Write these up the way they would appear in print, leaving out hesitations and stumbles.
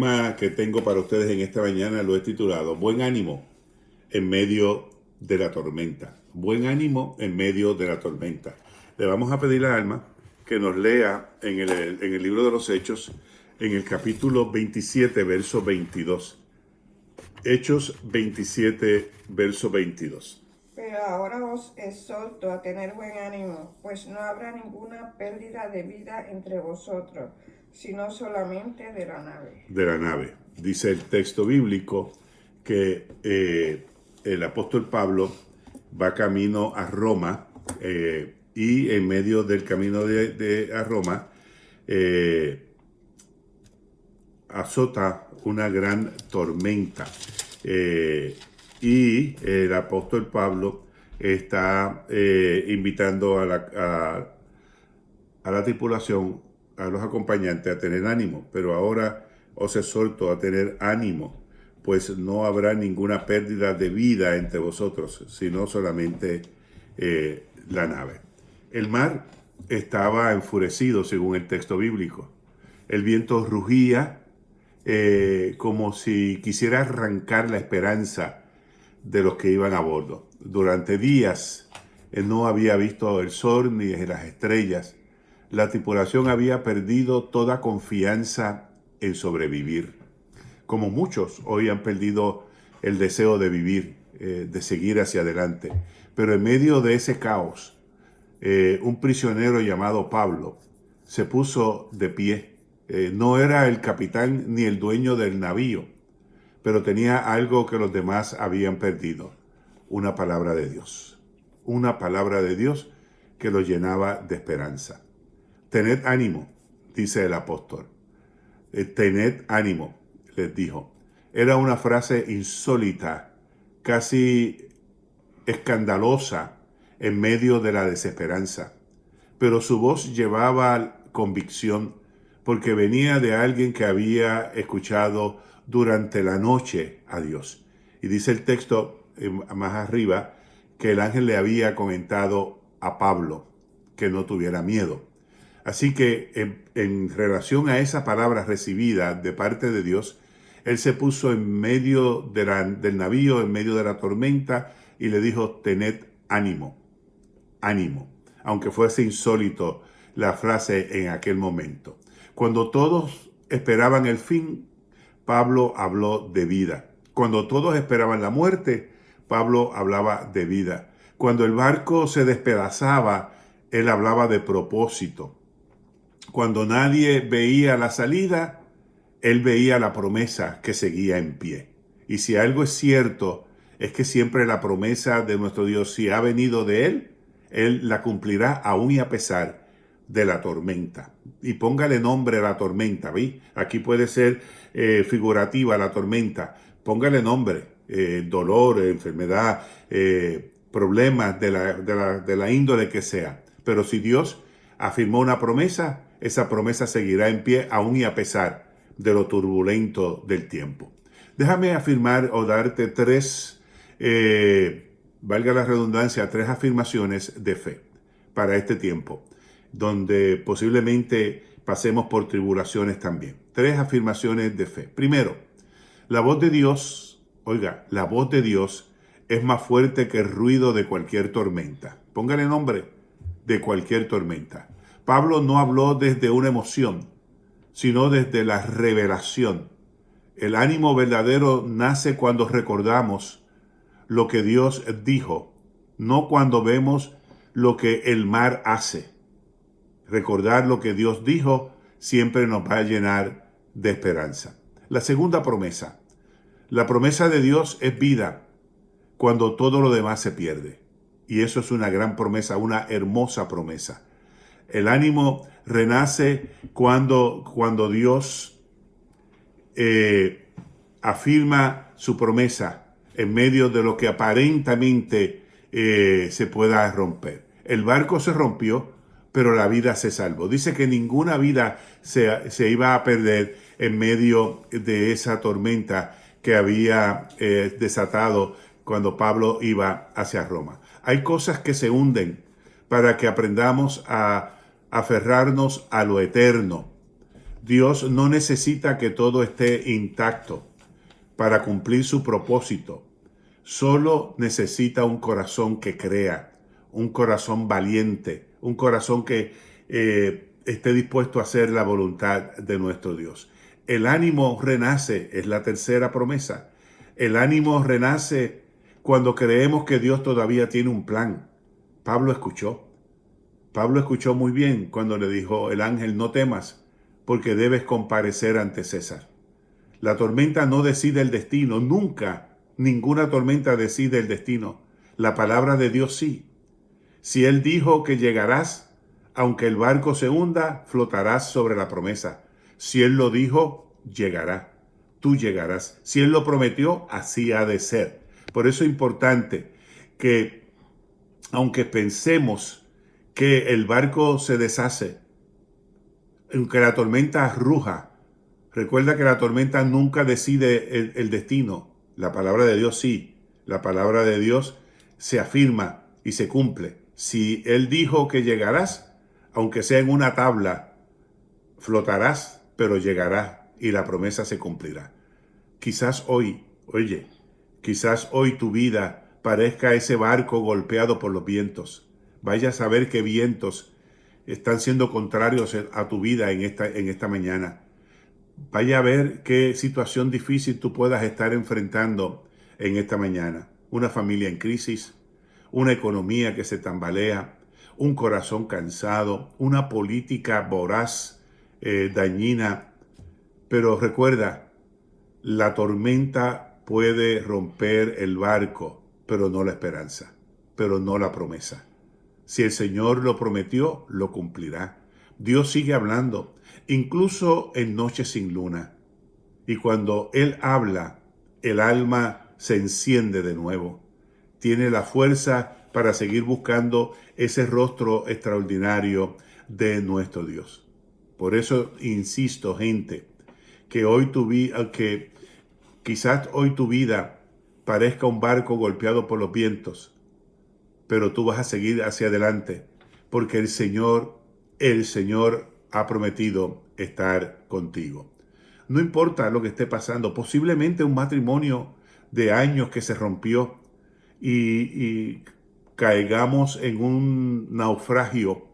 tema que tengo para ustedes en esta mañana lo he titulado Buen ánimo en medio de la tormenta. Buen ánimo en medio de la tormenta. Le vamos a pedir a Alma que nos lea en el libro de los Hechos, en el capítulo 27, verso 22. Hechos 27, verso 22. Pero ahora os exhorto a tener buen ánimo, pues no habrá ninguna pérdida de vida entre vosotros, sino solamente de la nave. De la nave. Dice el texto bíblico que el apóstol Pablo va camino a Roma y en medio del camino a Roma azota una gran tormenta. Y el apóstol Pablo está invitando a la tripulación, a los acompañantes, a tener ánimo. Pero ahora os exhorto a tener ánimo, pues no habrá ninguna pérdida de vida entre vosotros, sino solamente la nave. El mar estaba enfurecido, según el texto bíblico. El viento rugía como si quisiera arrancar la esperanza de los que iban a bordo. Durante días no había visto el sol ni las estrellas. La tripulación había perdido toda confianza en sobrevivir. Como muchos hoy han perdido el deseo de vivir, de seguir hacia adelante. Pero en medio de ese caos, un prisionero llamado Pablo se puso de pie. No era el capitán ni el dueño del navío, pero tenía algo que los demás habían perdido: una palabra de Dios. Una palabra de Dios que los llenaba de esperanza. Tened ánimo, dice el apóstol. Tened ánimo, les dijo. Era una frase insólita, casi escandalosa en medio de la desesperanza. Pero su voz llevaba convicción, porque venía de alguien que había escuchado durante la noche a Dios. Y dice el texto más arriba que el ángel le había comentado a Pablo que no tuviera miedo. Así que en relación a esa palabra recibida de parte de Dios, él se puso en medio del navío, en medio de la tormenta, y le dijo: tened ánimo, ánimo. Aunque fuese insólito la frase en aquel momento. Cuando todos esperaban el fin, Pablo habló de vida. Cuando todos esperaban la muerte, Pablo hablaba de vida. Cuando el barco se despedazaba, él hablaba de propósito. Cuando nadie veía la salida, él veía la promesa que seguía en pie. Y si algo es cierto, es que siempre la promesa de nuestro Dios, si ha venido de Él la cumplirá aún y a pesar de la tormenta. Y póngale nombre a la tormenta, ¿vi? Aquí puede ser figurativa la tormenta. Póngale nombre, dolor, enfermedad, problemas de la índole que sea. Pero si Dios afirmó una promesa, esa promesa seguirá en pie aún y a pesar de lo turbulento del tiempo. Déjame afirmar o darte tres, valga la redundancia, tres afirmaciones de fe para este tiempo, donde posiblemente pasemos por tribulaciones también. Tres afirmaciones de fe. Primero, la voz de Dios, oiga, la voz de Dios es más fuerte que el ruido de cualquier tormenta. Póngale nombre, de cualquier tormenta. Pablo no habló desde una emoción, sino desde la revelación. El ánimo verdadero nace cuando recordamos lo que Dios dijo, no cuando vemos lo que el mar hace. Recordar lo que Dios dijo siempre nos va a llenar de esperanza. La segunda promesa. La promesa de Dios es vida cuando todo lo demás se pierde. Y eso es una gran promesa, una hermosa promesa. El ánimo renace cuando Dios afirma su promesa en medio de lo que aparentemente se pueda romper. El barco se rompió, pero la vida se salvó. Dice que ninguna vida se iba a perder en medio de esa tormenta que había desatado cuando Pablo iba hacia Roma. Hay cosas que se hunden para que aprendamos a aferrarnos a lo eterno. Dios no necesita que todo esté intacto para cumplir su propósito. Solo necesita un corazón que crea, un corazón valiente, un corazón que esté dispuesto a hacer la voluntad de nuestro Dios. El ánimo renace, es la tercera promesa. El ánimo renace cuando creemos que Dios todavía tiene un plan. Pablo escuchó muy bien cuando le dijo el ángel: no temas, porque debes comparecer ante César. La tormenta no decide el destino, nunca, ninguna tormenta decide el destino. La palabra de Dios sí. Si Él dijo que llegarás, aunque el barco se hunda, flotarás sobre la promesa. Si Él lo dijo, llegará. Tú llegarás. Si Él lo prometió, así ha de ser. Por eso es importante que, aunque pensemos que el barco se deshace, aunque la tormenta ruja, recuerda que la tormenta nunca decide el destino. La palabra de Dios sí. La palabra de Dios se afirma y se cumple. Si Él dijo que llegarás, aunque sea en una tabla, flotarás, pero llegarás y la promesa se cumplirá. Quizás hoy tu vida parezca ese barco golpeado por los vientos. Vaya a saber qué vientos están siendo contrarios a tu vida en esta mañana. Vaya a ver qué situación difícil tú puedas estar enfrentando en esta mañana. Una familia en crisis, una economía que se tambalea, un corazón cansado, una política voraz, dañina. Pero recuerda, la tormenta puede romper el barco, pero no la esperanza, pero no la promesa. Si el Señor lo prometió, lo cumplirá. Dios sigue hablando, incluso en noches sin luna. Y cuando Él habla, el alma se enciende de nuevo. Tiene la fuerza para seguir buscando ese rostro extraordinario de nuestro Dios. Por eso insisto, gente, que quizás hoy tu vida parezca un barco golpeado por los vientos, pero tú vas a seguir hacia adelante, porque el Señor ha prometido estar contigo. No importa lo que esté pasando, posiblemente un matrimonio de años que se rompió y caigamos en un naufragio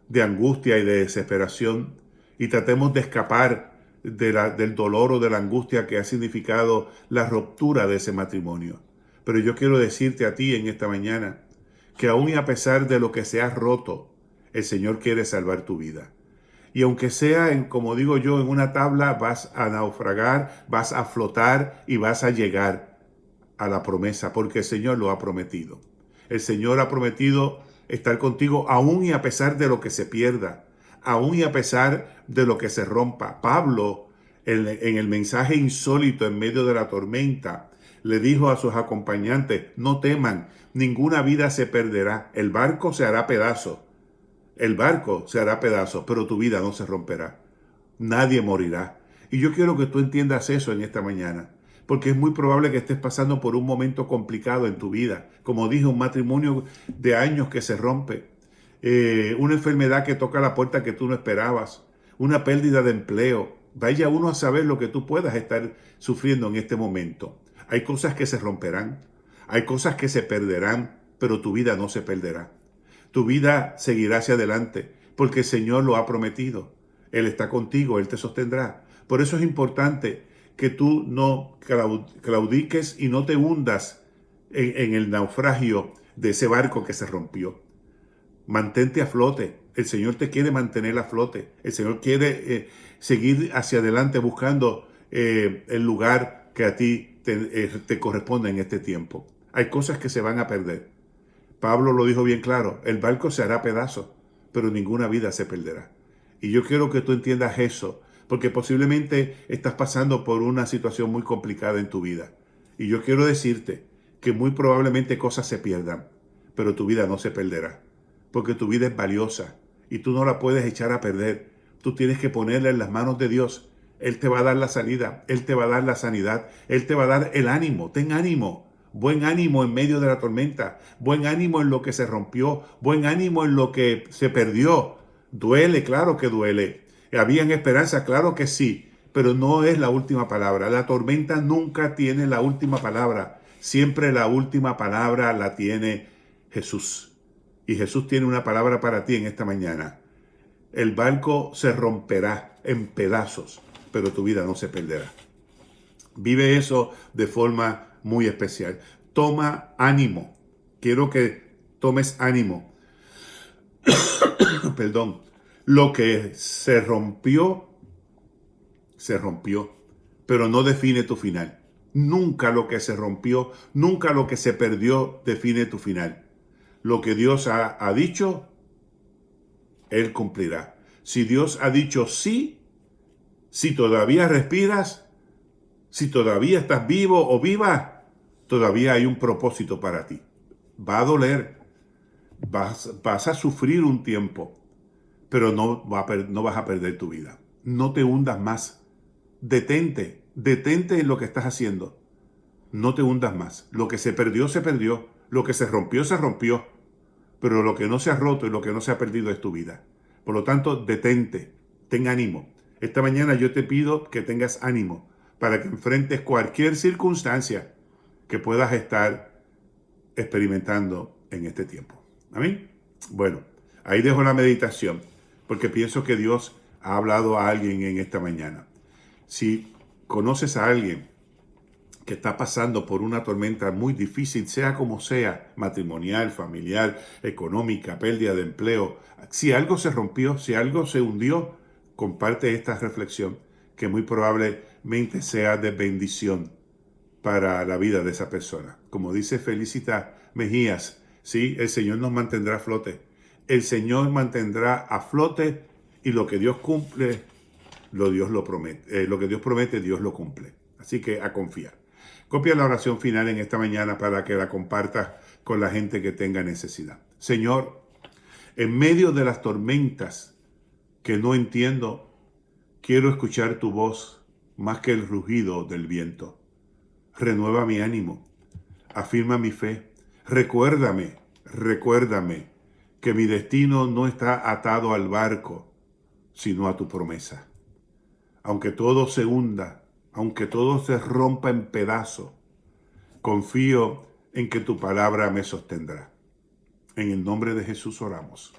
de angustia y de desesperación y tratemos de escapar del dolor o de la angustia que ha significado la ruptura de ese matrimonio. Pero yo quiero decirte a ti en esta mañana que aún y a pesar de lo que se ha roto, el Señor quiere salvar tu vida. Y aunque sea, como digo yo, en una tabla, vas a naufragar, vas a flotar y vas a llegar a la promesa, porque el Señor lo ha prometido. El Señor ha prometido estar contigo aún y a pesar de lo que se pierda, aún y a pesar de lo que se rompa. Pablo, en el mensaje insólito en medio de la tormenta, le dijo a sus acompañantes: no teman, ninguna vida se perderá, el barco se hará pedazos. El barco se hará pedazos, pero tu vida no se romperá. Nadie morirá. Y yo quiero que tú entiendas eso en esta mañana, porque es muy probable que estés pasando por un momento complicado en tu vida. Como dije, un matrimonio de años que se rompe, una enfermedad que toca la puerta que tú no esperabas, una pérdida de empleo. Vaya uno a saber lo que tú puedas estar sufriendo en este momento. Hay cosas que se romperán, hay cosas que se perderán, pero tu vida no se perderá. Tu vida seguirá hacia adelante, porque el Señor lo ha prometido. Él está contigo, Él te sostendrá. Por eso es importante que tú no claudiques y no te hundas en el naufragio de ese barco que se rompió. Mantente a flote. El Señor te quiere mantener a flote. El Señor quiere seguir hacia adelante buscando el lugar que a ti te corresponde en este tiempo. Hay cosas que se van a perder. Pablo lo dijo bien claro: el barco se hará pedazos, pero ninguna vida se perderá. Y yo quiero que tú entiendas eso, porque posiblemente estás pasando por una situación muy complicada en tu vida. Y yo quiero decirte que muy probablemente cosas se pierdan, pero tu vida no se perderá, porque tu vida es valiosa y tú no la puedes echar a perder. Tú tienes que ponerla en las manos de Dios. Él te va a dar la salida, Él te va a dar la sanidad, Él te va a dar el ánimo. Ten ánimo. Buen ánimo en medio de la tormenta, buen ánimo en lo que se rompió, buen ánimo en lo que se perdió. Duele, claro que duele. ¿Habían esperanza? Claro que sí, pero no es la última palabra. La tormenta nunca tiene la última palabra. Siempre la última palabra la tiene Jesús. Y Jesús tiene una palabra para ti en esta mañana. El barco se romperá en pedazos, pero tu vida no se perderá. Vive eso de forma muy especial. Toma ánimo. Quiero que tomes ánimo. Perdón. Lo que se rompió, pero no define tu final. Nunca lo que se rompió, nunca lo que se perdió define tu final. Lo que Dios ha dicho, Él cumplirá. Si Dios ha dicho sí, si todavía respiras, si todavía estás vivo o viva, todavía hay un propósito para ti. Va a doler, vas a sufrir un tiempo, pero no vas a perder tu vida. No te hundas más. Detente en lo que estás haciendo. No te hundas más. Lo que se perdió, se perdió. Lo que se rompió, se rompió. Pero lo que no se ha roto y lo que no se ha perdido es tu vida. Por lo tanto, detente, ten ánimo. Esta mañana yo te pido que tengas ánimo para que enfrentes cualquier circunstancia que puedas estar experimentando en este tiempo. ¿Amén? Bueno, ahí dejo la meditación, porque pienso que Dios ha hablado a alguien en esta mañana. Si conoces a alguien que está pasando por una tormenta muy difícil, sea como sea, matrimonial, familiar, económica, pérdida de empleo, si algo se rompió, si algo se hundió, comparte esta reflexión que muy probablemente sea de bendición para la vida de esa persona. Como dice Felicita Mejías, sí, el Señor nos mantendrá a flote. El Señor mantendrá a flote y lo que Dios cumple, Dios lo promete. Lo que Dios promete, Dios lo cumple. Así que a confiar. Copia la oración final en esta mañana para que la compartas con la gente que tenga necesidad. Señor, en medio de las tormentas que no entiendo, quiero escuchar tu voz más que el rugido del viento. Renueva mi ánimo, afirma mi fe. Recuérdame que mi destino no está atado al barco, sino a tu promesa. Aunque todo se hunda, aunque todo se rompa en pedazos, confío en que tu palabra me sostendrá. En el nombre de Jesús oramos.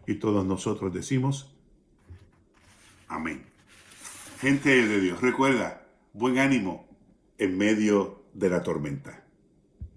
Y todos nosotros decimos, amén. Gente de Dios, recuerda, buen ánimo en medio de la tormenta.